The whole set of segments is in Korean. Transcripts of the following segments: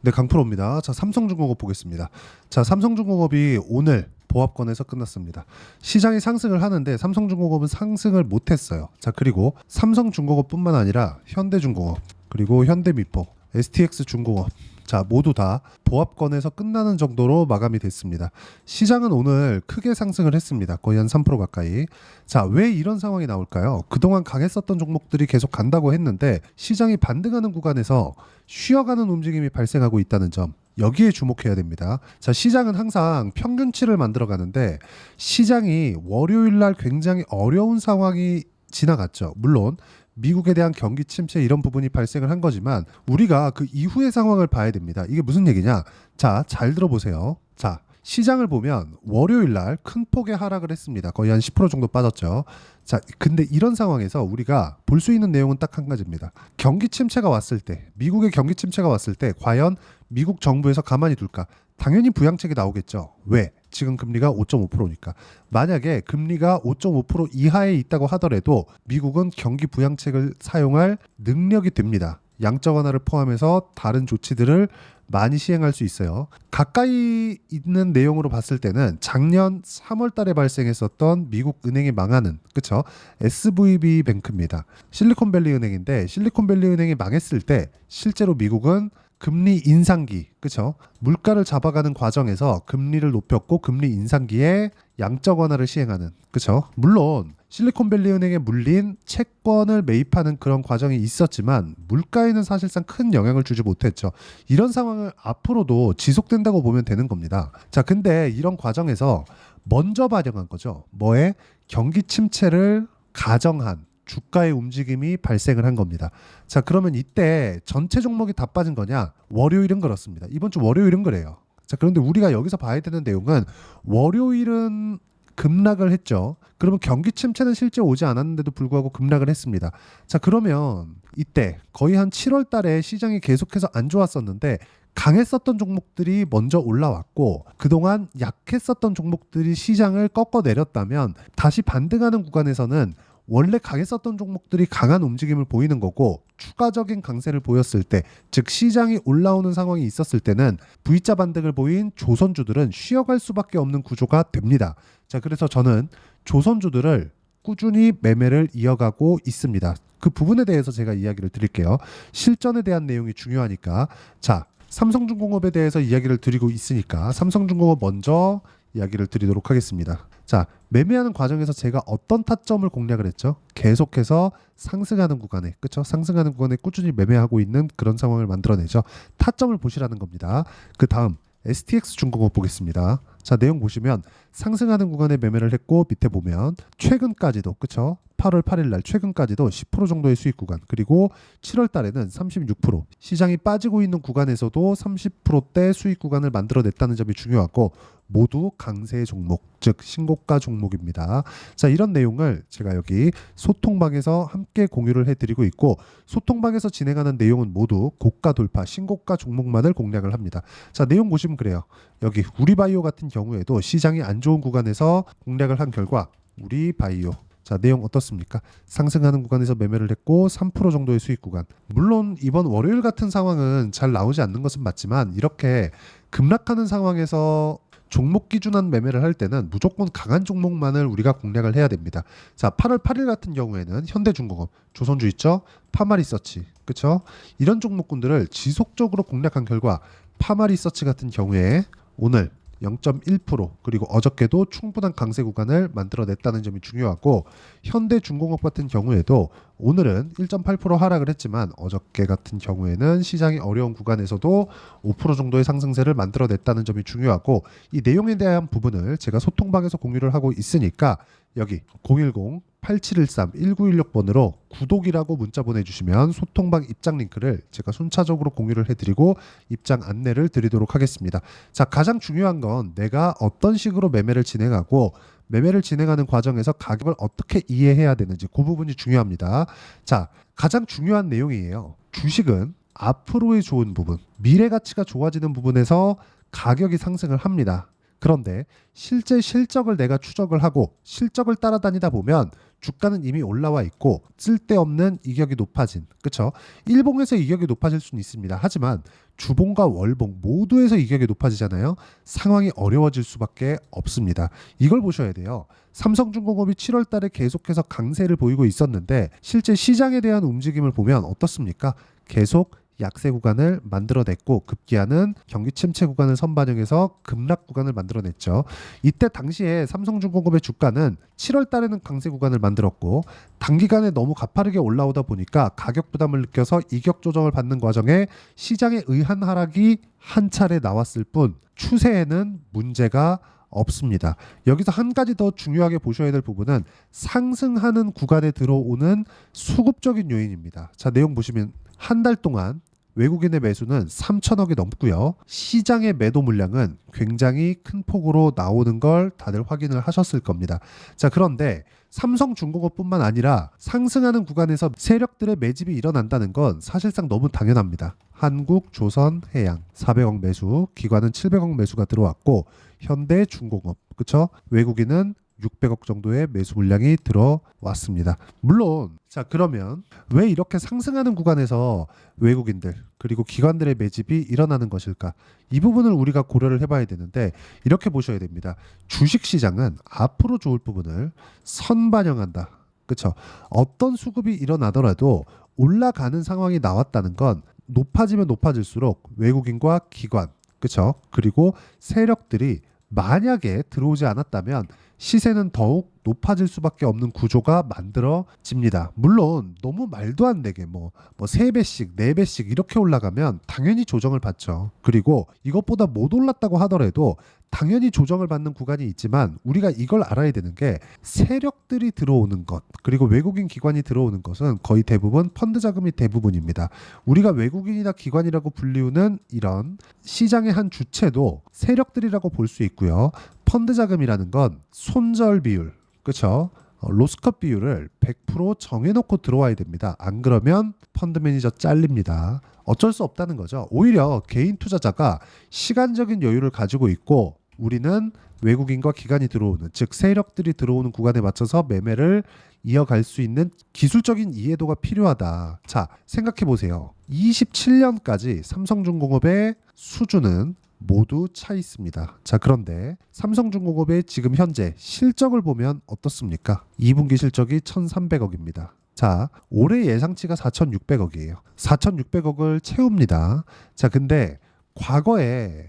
네, 강프로입니다. 자, 삼성중공업 보겠습니다. 자, 삼성중공업이 오늘 보합권에서 끝났습니다. 시장이 상승을 하는데 삼성중공업은 상승을 못했어요. 자, 그리고 삼성중공업뿐만 아니라 현대중공업, 그리고 현대미포, STX중공업, 자, 모두 다 보합권에서 끝나는 정도로 마감이 됐습니다. 시장은 오늘 크게 상승을 했습니다. 거의 한 3% 가까이. 자, 왜 이런 상황이 나올까요? 그동안 강했었던 종목들이 계속 간다고 했는데 시장이 반등하는 구간에서 쉬어가는 움직임이 발생하고 있다는 점, 여기에 주목해야 됩니다. 자, 시장은 항상 평균치를 만들어 가는데 시장이 월요일 날 굉장히 어려운 상황이 지나갔죠. 물론 미국에 대한 경기 침체 이런 부분이 발생을 한 거지만 우리가 그 이후의 상황을 봐야 됩니다. 이게 무슨 얘기냐? 자, 잘 들어보세요. 자, 시장을 보면 월요일 날 큰 폭의 하락을 했습니다. 거의 한 10% 정도 빠졌죠. 자, 근데 이런 상황에서 우리가 볼 수 있는 내용은 딱 한 가지입니다. 경기 침체가 왔을 때, 미국의 경기 침체가 왔을 때 과연 미국 정부에서 가만히 둘까? 당연히 부양책이 나오겠죠. 왜? 지금 금리가 5.5%니까. 만약에 금리가 5.5% 이하에 있다고 하더라도 미국은 경기 부양책을 사용할 능력이 됩니다. 양적 완화를 포함해서 다른 조치들을 많이 시행할 수 있어요. 가까이 있는 내용으로 봤을 때는 작년 3월 달에 발생했었던 미국 은행이 망하는, 그쵸? SVB 뱅크입니다. 실리콘밸리 은행인데 실리콘밸리 은행이 망했을 때 실제로 미국은 금리 인상기, 그쵸? 물가를 잡아가는 과정에서 금리를 높였고 금리 인상기에 양적 완화를 시행하는, 그쵸? 물론 실리콘밸리 은행에 물린 채권을 매입하는 그런 과정이 있었지만 물가에는 사실상 큰 영향을 주지 못했죠. 이런 상황을 앞으로도 지속된다고 보면 되는 겁니다. 자, 근데 이런 과정에서 먼저 반영한 거죠. 뭐에? 경기 침체를 가정한 주가의 움직임이 발생을 한 겁니다. 자, 그러면 이때 전체 종목이 다 빠진 거냐? 월요일은 그렇습니다. 이번 주 월요일은 그래요. 자, 그런데 우리가 여기서 봐야 되는 내용은 월요일은 급락을 했죠. 그러면 경기 침체는 실제 오지 않았는데도 불구하고 급락을 했습니다. 자, 그러면 이때 거의 한 7월 달에 시장이 계속해서 안 좋았었는데 강했었던 종목들이 먼저 올라왔고 그동안 약했었던 종목들이 시장을 꺾어내렸다면 다시 반등하는 구간에서는 원래 강했었던 종목들이 강한 움직임을 보이는 거고 추가적인 강세를 보였을 때, 즉 시장이 올라오는 상황이 있었을 때는 V자 반등을 보인 조선주들은 쉬어갈 수밖에 없는 구조가 됩니다. 자, 그래서 저는 조선주들을 꾸준히 매매를 이어가고 있습니다. 그 부분에 대해서 제가 이야기를 드릴게요. 실전에 대한 내용이 중요하니까. 자, 삼성중공업에 대해서 이야기를 드리고 있으니까 삼성중공업 먼저 이야기를 드리도록 하겠습니다. 자, 매매하는 과정에서 제가 어떤 타점을 공략을 했죠? 계속해서 상승하는 구간에, 그쵸? 상승하는 구간에 꾸준히 매매하고 있는 그런 상황을 만들어내죠. 타점을 보시라는 겁니다. 그 다음 STX중공업 보겠습니다. 자, 내용 보시면 상승하는 구간에 매매를 했고 밑에 보면 최근까지도, 그쵸? 8월 8일 날 최근까지도 10% 정도의 수익 구간, 그리고 7월 달에는 36%, 시장이 빠지고 있는 구간에서도 30%대 수익 구간을 만들어냈다는 점이 중요하고 모두 강세 종목, 즉 신고가 종목입니다. 자, 이런 내용을 제가 여기 소통방에서 함께 공유를 해드리고 있고 소통방에서 진행하는 내용은 모두 고가 돌파, 신고가 종목만을 공략을 합니다. 자, 내용 보시면 그래요. 여기 우리바이오 같은 경우에도 시장이 안 좋은 구간에서 공략을 한 결과 우리바이오, 자, 내용 어떻습니까? 상승하는 구간에서 매매를 했고 3% 정도의 수익 구간. 물론 이번 월요일 같은 상황은 잘 나오지 않는 것은 맞지만 이렇게 급락하는 상황에서 종목 기준한 매매를 할 때는 무조건 강한 종목만을 우리가 공략을 해야 됩니다. 자, 8월 8일 같은 경우에는 현대중공업, 조선주 있죠? 파마리서치, 그쵸? 이런 종목군들을 지속적으로 공략한 결과 파마리서치 같은 경우에 오늘 0.1% 그리고 어저께도 충분한 강세 구간을 만들어냈다는 점이 중요하고 현대중공업 같은 경우에도 오늘은 1.8% 하락을 했지만 어저께 같은 경우에는 시장이 어려운 구간에서도 5% 정도의 상승세를 만들어냈다는 점이 중요하고 이 내용에 대한 부분을 제가 소통방에서 공유를 하고 있으니까 여기 010-8713-1916번으로 구독이라고 문자 보내주시면 소통방 입장 링크를 제가 순차적으로 공유를 해드리고 입장 안내를 드리도록 하겠습니다. 자, 가장 중요한 건 내가 어떤 식으로 매매를 진행하고 매매를 진행하는 과정에서 가격을 어떻게 이해해야 되는지 그 부분이 중요합니다. 자, 가장 중요한 내용이에요. 주식은 앞으로의 좋은 부분, 미래 가치가 좋아지는 부분에서 가격이 상승을 합니다. 그런데 실제 실적을 내가 추적을 하고 실적을 따라다니다 보면 주가는 이미 올라와 있고 쓸데없는 이격이 높아진, 그쵸? 일봉에서 이격이 높아질 수는 있습니다. 하지만 주봉과 월봉 모두에서 이격이 높아지잖아요. 상황이 어려워질 수밖에 없습니다. 이걸 보셔야 돼요. 삼성중공업이 7월 달에 계속해서 강세를 보이고 있었는데 실제 시장에 대한 움직임을 보면 어떻습니까? 계속 약세 구간을 만들어냈고 급기야는 경기 침체 구간을 선반영해서 급락 구간을 만들어냈죠. 이때 당시에 삼성중공업의 주가는 7월 달에는 강세 구간을 만들었고 단기간에 너무 가파르게 올라오다 보니까 가격 부담을 느껴서 이격 조정을 받는 과정에 시장의 의한 하락이 한 차례 나왔을 뿐 추세에는 문제가 없습니다. 여기서 한 가지 더 중요하게 보셔야 될 부분은 상승하는 구간에 들어오는 수급적인 요인입니다. 자, 내용 보시면 한 달 동안 외국인의 매수는 3천억이 넘고요. 시장의 매도 물량은 굉장히 큰 폭으로 나오는 걸 다들 확인을 하셨을 겁니다. 자, 그런데 삼성중공업뿐만 아니라 상승하는 구간에서 세력들의 매집이 일어난다는 건 사실상 너무 당연합니다. 한국, 조선, 해양 400억 매수, 기관은 700억 매수가 들어왔고 현대중공업, 그쵸? 외국인은 600억 정도의 매수 물량이 들어왔습니다. 물론 자, 그러면 왜 이렇게 상승하는 구간에서 외국인들 그리고 기관들의 매집이 일어나는 것일까? 이 부분을 우리가 고려를 해봐야 되는데 이렇게 보셔야 됩니다. 주식시장은 앞으로 좋을 부분을 선반영한다. 그렇죠? 어떤 수급이 일어나더라도 올라가는 상황이 나왔다는 건 높아지면 높아질수록 외국인과 기관, 그렇죠? 그리고 세력들이 만약에 들어오지 않았다면 시세는 더욱 높아질 수밖에 없는 구조가 만들어집니다. 물론 너무 말도 안 되게 뭐 3배씩 4배씩 이렇게 올라가면 당연히 조정을 받죠. 그리고 이것보다 못 올랐다고 하더라도 당연히 조정을 받는 구간이 있지만 우리가 이걸 알아야 되는 게 세력들이 들어오는 것 그리고 외국인 기관이 들어오는 것은 거의 대부분 펀드 자금이 대부분입니다. 우리가 외국인이나 기관이라고 불리우는 이런 시장의 한 주체도 세력들이라고 볼 수 있고요. 펀드 자금이라는 건 손절 비율, 그렇죠? 로스컷 비율을 100% 정해놓고 들어와야 됩니다. 안 그러면 펀드 매니저 잘립니다. 어쩔 수 없다는 거죠. 오히려 개인 투자자가 시간적인 여유를 가지고 있고 우리는 외국인과 기관이 들어오는, 즉 세력들이 들어오는 구간에 맞춰서 매매를 이어갈 수 있는 기술적인 이해도가 필요하다. 자, 생각해 보세요. 27년까지 삼성중공업의 수준은 모두 차 있습니다. 자, 그런데 삼성중공업의 지금 현재 실적을 보면 어떻습니까? 2분기 실적이 1,300억입니다. 자, 올해 예상치가 4,600억이에요. 4,600억을 채웁니다. 자, 근데 과거에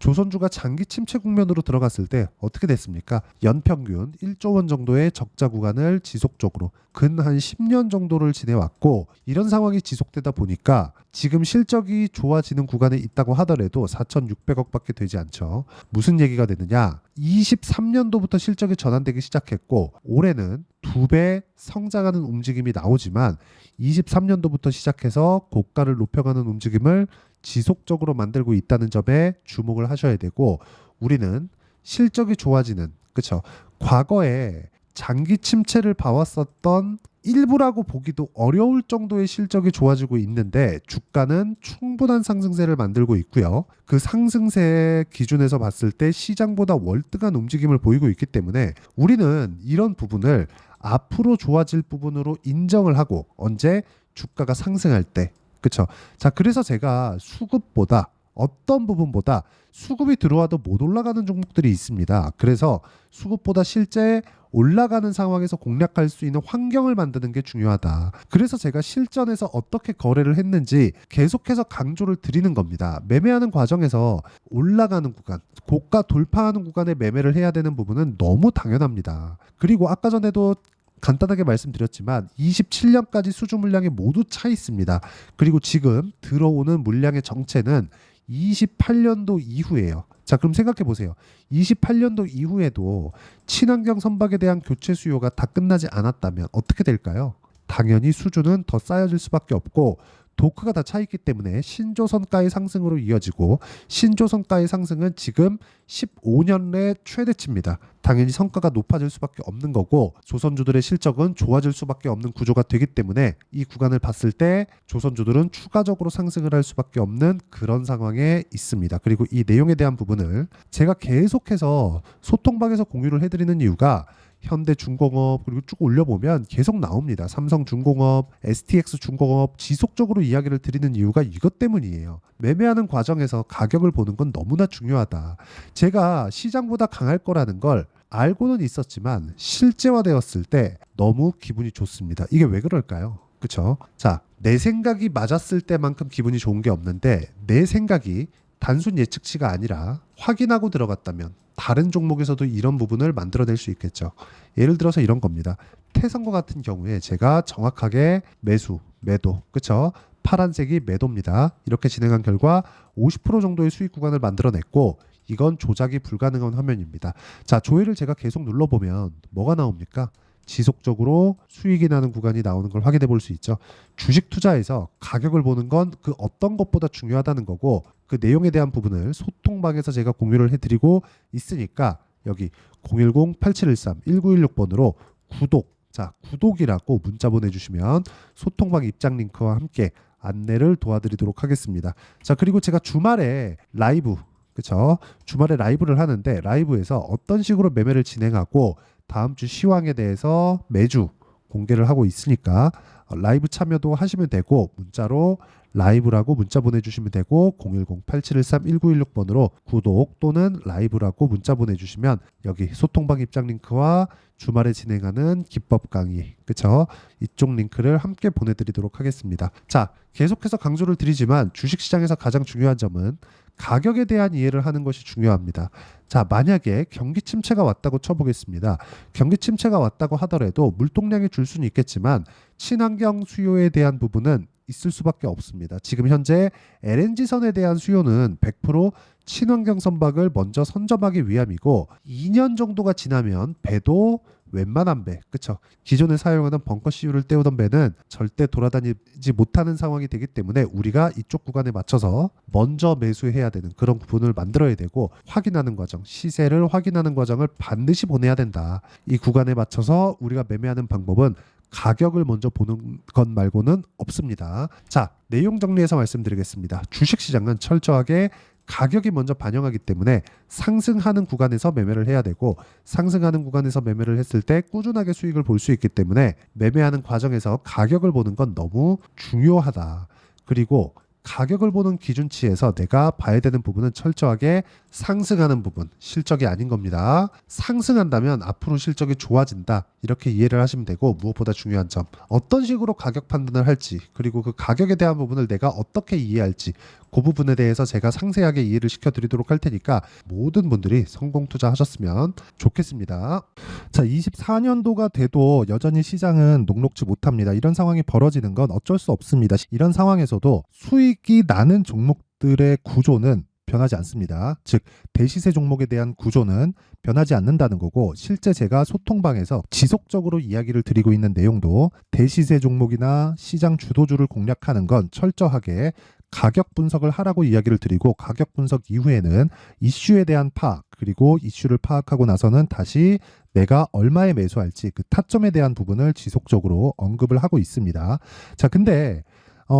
조선주가 장기 침체 국면으로 들어갔을 때 어떻게 됐습니까? 연평균 1조 원 정도의 적자 구간을 지속적으로 근 한 10년 정도를 지내왔고 이런 상황이 지속되다 보니까 지금 실적이 좋아지는 구간에 있다고 하더라도 4,600억밖에 되지 않죠. 무슨 얘기가 되느냐? 23년도부터 실적이 전환되기 시작했고 올해는 2배 성장하는 움직임이 나오지만 23년도부터 시작해서 고가를 높여가는 움직임을 지속적으로 만들고 있다는 점에 주목을 하셔야 되고 우리는 실적이 좋아지는, 그렇죠? 과거에 장기 침체를 봐왔었던 일부라고 보기도 어려울 정도의 실적이 좋아지고 있는데 주가는 충분한 상승세를 만들고 있고요. 그 상승세 기준에서 봤을 때 시장보다 월등한 움직임을 보이고 있기 때문에 우리는 이런 부분을 앞으로 좋아질 부분으로 인정을 하고 언제 주가가 상승할 때, 그렇죠? 자, 그래서 제가 수급보다 어떤 부분보다 수급이 들어와도 못 올라가는 종목들이 있습니다. 그래서 수급보다 실제 올라가는 상황에서 공략할 수 있는 환경을 만드는 게 중요하다. 그래서 제가 실전에서 어떻게 거래를 했는지 계속해서 강조를 드리는 겁니다. 매매하는 과정에서 올라가는 구간, 고가 돌파하는 구간에 매매를 해야 되는 부분은 너무 당연합니다. 그리고 아까 전에도 간단하게 말씀드렸지만 27년까지 수주 물량이 모두 차 있습니다. 그리고 지금 들어오는 물량의 정체는 28년도 이후예요. 자, 그럼 생각해 보세요. 28년도 이후에도 친환경 선박에 대한 교체 수요가 다 끝나지 않았다면 어떻게 될까요? 당연히 수주는 더 쌓여질 수밖에 없고 도크가 다 차 있기 때문에 신조선가의 상승으로 이어지고 신조선가의 상승은 지금 15년 내 최대치입니다. 당연히 성과가 높아질 수밖에 없는 거고 조선주들의 실적은 좋아질 수밖에 없는 구조가 되기 때문에 이 구간을 봤을 때 조선주들은 추가적으로 상승을 할 수밖에 없는 그런 상황에 있습니다. 그리고 이 내용에 대한 부분을 제가 계속해서 소통방에서 공유를 해드리는 이유가 현대중공업 그리고 쭉 올려보면 계속 나옵니다. 삼성중공업, STX중공업 지속적으로 이야기를 드리는 이유가 이것 때문이에요. 매매하는 과정에서 가격을 보는 건 너무나 중요하다. 제가 시장보다 강할 거라는 걸 알고는 있었지만 실제화되었을 때 너무 기분이 좋습니다. 이게 왜 그럴까요? 그쵸? 자, 내 생각이 맞았을 때만큼 기분이 좋은 게 없는데 내 생각이 단순 예측치가 아니라 확인하고 들어갔다면 다른 종목에서도 이런 부분을 만들어낼 수 있겠죠. 예를 들어서 이런 겁니다. 태성과 같은 경우에 제가 정확하게 매수, 매도, 그쵸? 파란색이 매도입니다. 이렇게 진행한 결과 50% 정도의 수익 구간을 만들어냈고 이건 조작이 불가능한 화면입니다. 자, 조회를 제가 계속 눌러보면 뭐가 나옵니까? 지속적으로 수익이 나는 구간이 나오는 걸 확인해 볼 수 있죠. 주식 투자에서 가격을 보는 건 그 어떤 것보다 중요하다는 거고 그 내용에 대한 부분을 소통방에서 제가 공유를 해드리고 있으니까 여기 010-8713-1916번으로 구독, 자 구독이라고 문자 보내주시면 소통방 입장 링크와 함께 안내를 도와드리도록 하겠습니다. 자, 그리고 제가 주말에 라이브, 그쵸? 주말에 라이브를 하는데 라이브에서 어떤 식으로 매매를 진행하고 다음 주 시황에 대해서 매주 공개를 하고 있으니까 라이브 참여도 하시면 되고 문자로 라이브라고 문자 보내주시면 되고 010-8713-1916번으로 구독 또는 라이브라고 문자 보내주시면 여기 소통방 입장 링크와 주말에 진행하는 기법 강의, 그쵸? 이쪽 링크를 함께 보내드리도록 하겠습니다. 자, 계속해서 강조를 드리지만 주식시장에서 가장 중요한 점은 가격에 대한 이해를 하는 것이 중요합니다. 자, 만약에 경기 침체가 왔다고 쳐보겠습니다. 경기 침체가 왔다고 하더라도 물동량이 줄 수는 있겠지만 친환경 수요에 대한 부분은 있을 수밖에 없습니다. 지금 현재 LNG선에 대한 수요는 100% 친환경 선박을 먼저 선점하기 위함이고 2년 정도가 지나면 배도 웬만한 배, 그쵸? 기존에 사용하는 벙커 CU를 때우던 배는 절대 돌아다니지 못하는 상황이 되기 때문에 우리가 이쪽 구간에 맞춰서 먼저 매수해야 되는 그런 부분을 만들어야 되고 확인하는 과정, 시세를 확인하는 과정을 반드시 보내야 된다. 이 구간에 맞춰서 우리가 매매하는 방법은 가격을 먼저 보는 것 말고는 없습니다. 자, 내용 정리해서 말씀드리겠습니다. 주식시장은 철저하게 가격이 먼저 반영하기 때문에 상승하는 구간에서 매매를 해야 되고 상승하는 구간에서 매매를 했을 때 꾸준하게 수익을 볼 수 있기 때문에 매매하는 과정에서 가격을 보는 건 너무 중요하다. 그리고 가격을 보는 기준치에서 내가 봐야 되는 부분은 철저하게 상승하는 부분, 실적이 아닌 겁니다. 상승한다면 앞으로 실적이 좋아진다. 이렇게 이해를 하시면 되고 무엇보다 중요한 점, 어떤 식으로 가격 판단을 할지 그리고 그 가격에 대한 부분을 내가 어떻게 이해할지 그 부분에 대해서 제가 상세하게 이해를 시켜드리도록 할 테니까 모든 분들이 성공 투자하셨으면 좋겠습니다. 자, 24년도가 돼도 여전히 시장은 녹록지 못합니다. 이런 상황이 벌어지는 건 어쩔 수 없습니다. 이런 상황에서도 수익이 나는 종목들의 구조는 변하지 않습니다. 즉 대시세 종목에 대한 구조는 변하지 않는다는 거고 실제 제가 소통방에서 지속적으로 이야기를 드리고 있는 내용도 대시세 종목이나 시장 주도주를 공략하는 건 철저하게 가격 분석을 하라고 이야기를 드리고 가격 분석 이후에는 이슈에 대한 파악 그리고 이슈를 파악하고 나서는 다시 내가 얼마에 매수할지 그 타점에 대한 부분을 지속적으로 언급을 하고 있습니다. 자, 근데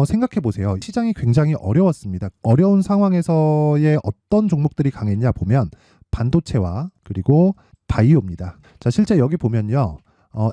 생각해 보세요. 시장이 굉장히 어려웠습니다. 어려운 상황에서의 어떤 종목들이 강했냐 보면 반도체와 그리고 바이오입니다. 자, 실제 여기 보면요.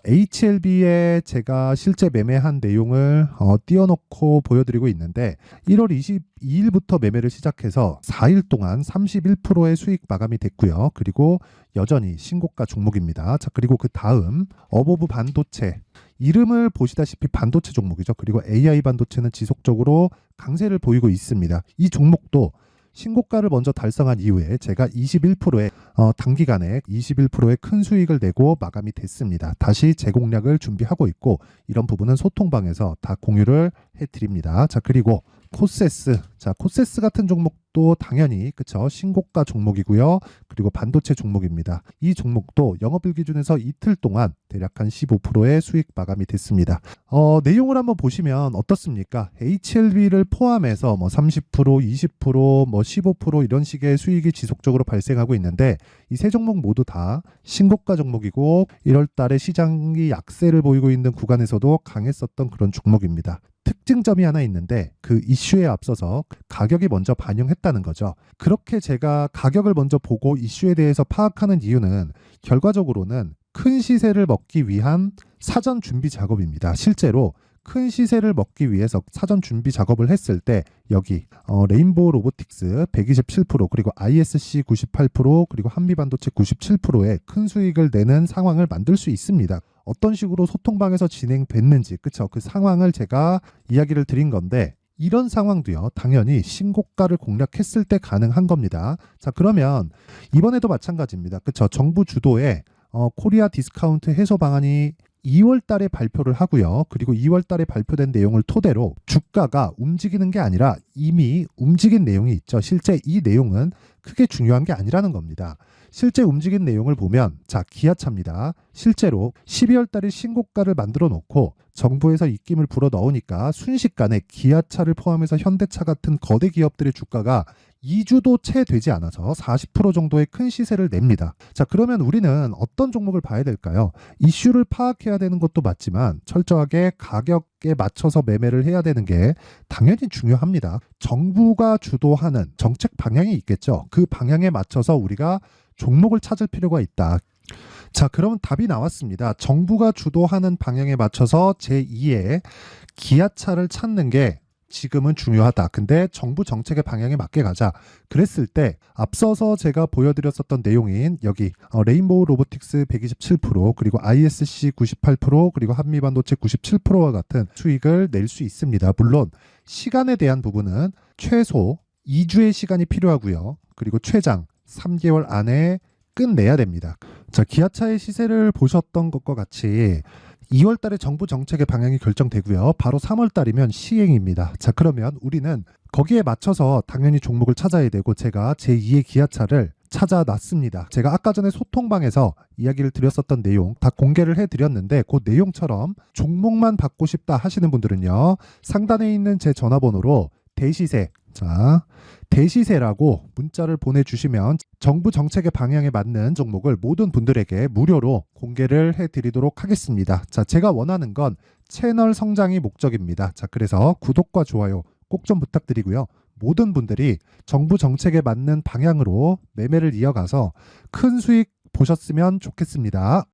HLB에 제가 실제 매매한 내용을 띄워놓고 보여드리고 있는데 1월 22일부터 매매를 시작해서 4일 동안 31%의 수익 마감이 됐고요. 그리고 여전히 신고가 종목입니다. 자, 그리고 그 다음 어보브 반도체 이름을 보시다시피 반도체 종목이죠. 그리고 AI 반도체는 지속적으로 강세를 보이고 있습니다. 이 종목도 신고가를 먼저 달성한 이후에 제가 21%의 단기간에 21%의 큰 수익을 내고 마감이 됐습니다. 다시 재공략을 준비하고 있고 이런 부분은 소통방에서 다 공유를 해드립니다. 자, 그리고 코세스. 자, 코세스 같은 종목도 당연히 그쵸, 신고가 종목이고요. 그리고 반도체 종목입니다. 이 종목도 영업일 기준에서 이틀 동안 대략 한 15%의 수익 마감이 됐습니다. 내용을 한번 보시면 어떻습니까? HLB를 포함해서 뭐 30%, 20%, 뭐 15% 이런 식의 수익이 지속적으로 발생하고 있는데 이 세 종목 모두 다 신고가 종목이고 1월 달에 시장이 약세를 보이고 있는 구간에서도 강했었던 그런 종목입니다. 특징점이 하나 있는데 그 이슈에 앞서서 가격이 먼저 반영했다는 거죠. 그렇게 제가 가격을 먼저 보고 이슈에 대해서 파악하는 이유는 결과적으로는 큰 시세를 먹기 위한 사전 준비 작업입니다. 실제로 큰 시세를 먹기 위해서 사전 준비 작업을 했을 때 여기 레인보우 로보틱스 127% 그리고 ISC 98% 그리고 한미반도체 97%의 큰 수익을 내는 상황을 만들 수 있습니다. 어떤 식으로 소통방에서 진행됐는지 그쵸, 그 상황을 제가 이야기를 드린 건데 이런 상황도요 당연히 신고가를 공략했을 때 가능한 겁니다. 자, 그러면 이번에도 마찬가지입니다. 그쵸, 정부 주도의 코리아 디스카운트 해소 방안이 2월 달에 발표를 하고요. 그리고 2월 달에 발표된 내용을 토대로 주가가 움직이는 게 아니라 이미 움직인 내용이 있죠. 실제 이 내용은 크게 중요한 게 아니라는 겁니다. 실제 움직인 내용을 보면 자, 기아차입니다. 실제로 12월 달에 신고가를 만들어 놓고 정부에서 입김을 불어 넣으니까 순식간에 기아차를 포함해서 현대차 같은 거대 기업들의 주가가 2주도 채 되지 않아서 40% 정도의 큰 시세를 냅니다. 자, 그러면 우리는 어떤 종목을 봐야 될까요? 이슈를 파악해야 되는 것도 맞지만 철저하게 가격에 맞춰서 매매를 해야 되는 게 당연히 중요합니다. 정부가 주도하는 정책 방향이 있겠죠. 그 방향에 맞춰서 우리가 종목을 찾을 필요가 있다. 자, 그러면 답이 나왔습니다. 정부가 주도하는 방향에 맞춰서 제2의 기아차를 찾는 게 지금은 중요하다. 근데 정부 정책의 방향에 맞게 가자. 그랬을 때 앞서서 제가 보여드렸었던 내용인 여기 레인보우 로보틱스 127% 그리고 ISC 98% 그리고 한미반도체 97%와 같은 수익을 낼 수 있습니다. 물론 시간에 대한 부분은 최소 2주의 시간이 필요하고요. 그리고 최장 3개월 안에 끝내야 됩니다. 자, 기아차의 시세를 보셨던 것과 같이 2월 달에 정부 정책의 방향이 결정되고요. 바로 3월 달이면 시행입니다. 자, 그러면 우리는 거기에 맞춰서 당연히 종목을 찾아야 되고 제가 제2의 기아차를 찾아놨습니다. 제가 아까 전에 소통방에서 이야기를 드렸었던 내용 다 공개를 해드렸는데 그 내용처럼 종목만 받고 싶다 하시는 분들은요. 상단에 있는 제 전화번호로 대시세, 자, 대시세라고 문자를 보내주시면 정부 정책의 방향에 맞는 종목을 모든 분들에게 무료로 공개를 해드리도록 하겠습니다. 자, 제가 원하는 건 채널 성장이 목적입니다. 자, 그래서 구독과 좋아요 꼭 좀 부탁드리고요. 모든 분들이 정부 정책에 맞는 방향으로 매매를 이어가서 큰 수익 보셨으면 좋겠습니다.